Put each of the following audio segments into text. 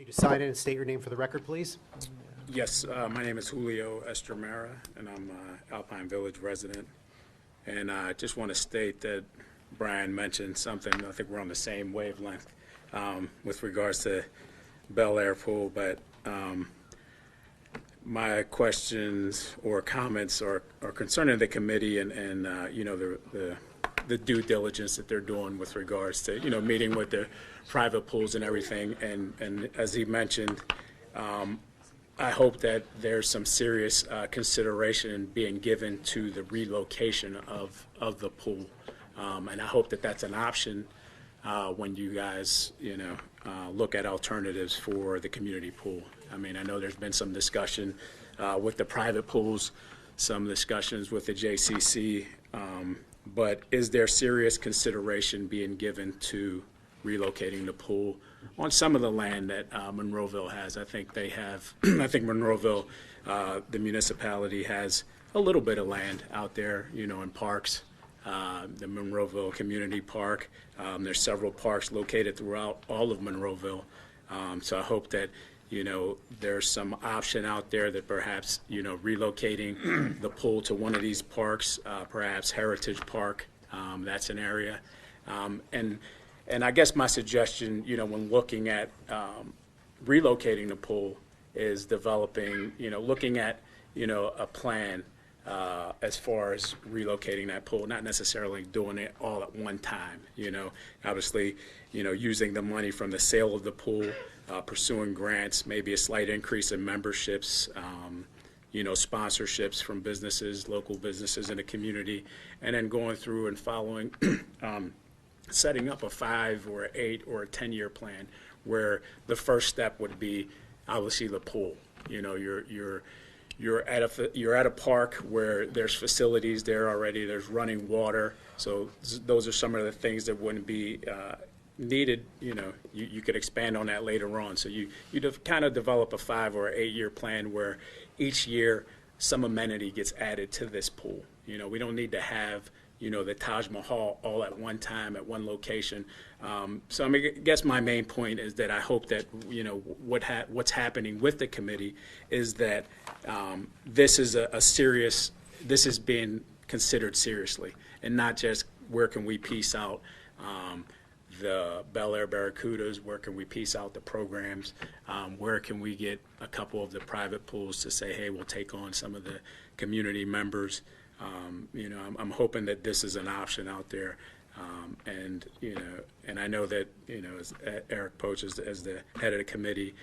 You to sign in and state your name for the record, please. Yes, my name is Julio Estramera, and I'm Alpine Village resident. And I just want to state that Brian mentioned something. I think we're on the same wavelength with regards to Bel Air Pool, but my questions or comments are concerning the committee and you know, the due diligence that they're doing with regards to, you know, meeting with the private pools and everything. And as he mentioned, I hope that there's some serious consideration being given to the relocation of the pool. And I hope that that's an option when you guys, you know, look at alternatives for the community pool. I mean, I know there's been some discussion with the private pools, some discussions with the JCC, but is there serious consideration being given to relocating the pool on some of the land that Monroeville has? I think they have, I think Monroeville, the municipality has a little bit of land out there, you know, in parks. The Monroeville Community Park. There's several parks located throughout all of Monroeville. So I hope that, you know, there's some option out there that perhaps, you know, relocating the pool to one of these parks, perhaps Heritage Park, that's an area. And I guess my suggestion, you know, when looking at relocating the pool is developing, you know, looking at, you know, a plan as far as relocating that pool, not necessarily doing it all at one time, you know. Obviously, you know, using the money from the sale of the pool, pursuing grants, maybe a slight increase in memberships, you know, sponsorships from businesses, local businesses in the community, and then going through and following, setting up a 5 or 8 or a 10-year plan where the first step would be obviously the pool. You know, you're at a park where there's facilities there already, there's running water, so those are some of the things that wouldn't be needed. You know, you could expand on that later on. So you kind of develop a 5 or 8 year plan where each year some amenity gets added to this pool. You know, we don't need to have, you know, the Taj Mahal all at one time at one location. So I mean, I guess my main point is that I hope that, you know, what's happening with the committee is that this is a serious, this is being considered seriously, and not just where can we piece out the Bel Air Barracudas, where can we piece out the programs, where can we get a couple of the private pools to say, hey, we'll take on some of the community members. You know, I'm hoping that this is an option out there, and you know, and I know that, you know, as Eric Poach as the head of the committee,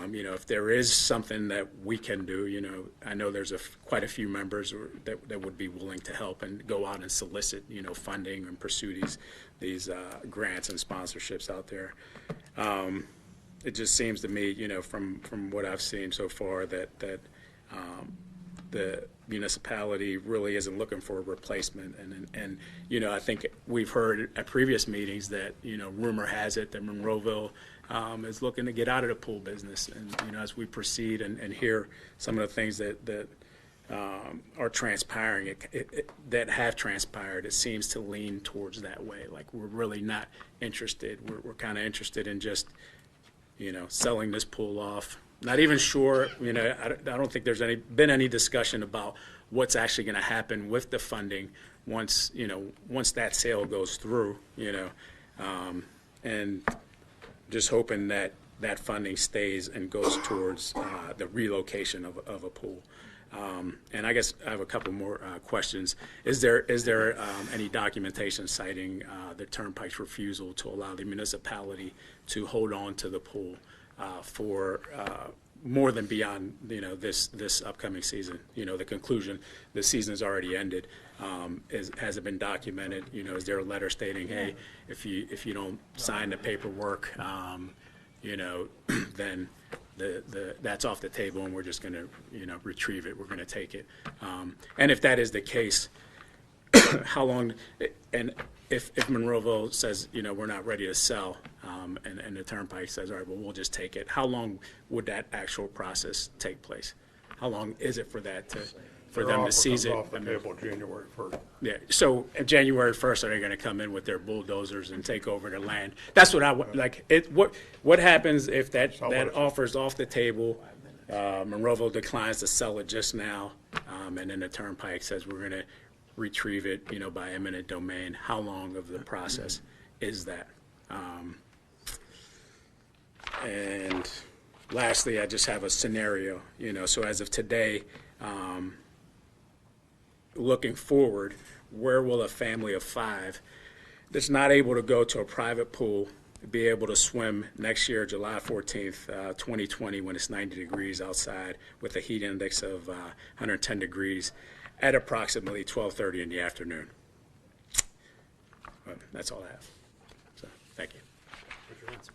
you know, if there is something that we can do, you know, I know there's quite a few members that would be willing to help and go out and solicit, you know, funding and pursue these grants and sponsorships out there. It just seems to me, you know, from what I've seen so far that the municipality really isn't looking for a replacement, and you know, I think we've heard at previous meetings that, you know, rumor has it that Monroeville is looking to get out of the pool business, and you know, as we proceed and hear some of the things that are transpiring, that have transpired, it seems to lean towards that way. Like, we're really not interested. We're kind of interested in just, you know, selling this pool off. Not even sure, you know, I don't think there's been any discussion about what's actually going to happen with the funding once, you know, once that sale goes through, you know, and just hoping that that funding stays and goes towards the relocation of a pool. And I guess I have a couple more questions. Is there any documentation citing the Turnpike's refusal to allow the municipality to hold on to the pool for more than beyond, you know, this upcoming season? You know, the conclusion, the season's already ended. Has it been documented? You know, is there a letter stating, hey, if you don't sign the paperwork, you know, then that's off the table, and we're just going to, you know, retrieve it. We're going to take it. And if that is the case, how long? And if Monroeville says, you know, we're not ready to sell, and the Turnpike says, all right, well, we'll just take it, how long would that actual process take place? How long is it for that for Their them to offer seize it. comes off the table January 1st. Yeah, so January 1st, are they going to come in with their bulldozers and take over the land? That's what I want, like, what happens if that offer's off the table, Monroeville declines to sell it just now, and then the Turnpike says we're going to retrieve it, you know, by eminent domain? How long of the process is that? And lastly, I just have a scenario, you know, so as of today, looking forward, where will a family of 5 that's not able to go to a private pool be able to swim next year, July 14th, 2020, when it's 90 degrees outside with a heat index of 110 degrees at approximately 12:30 in the afternoon? But that's all I have. So, thank you. Richard Rentz.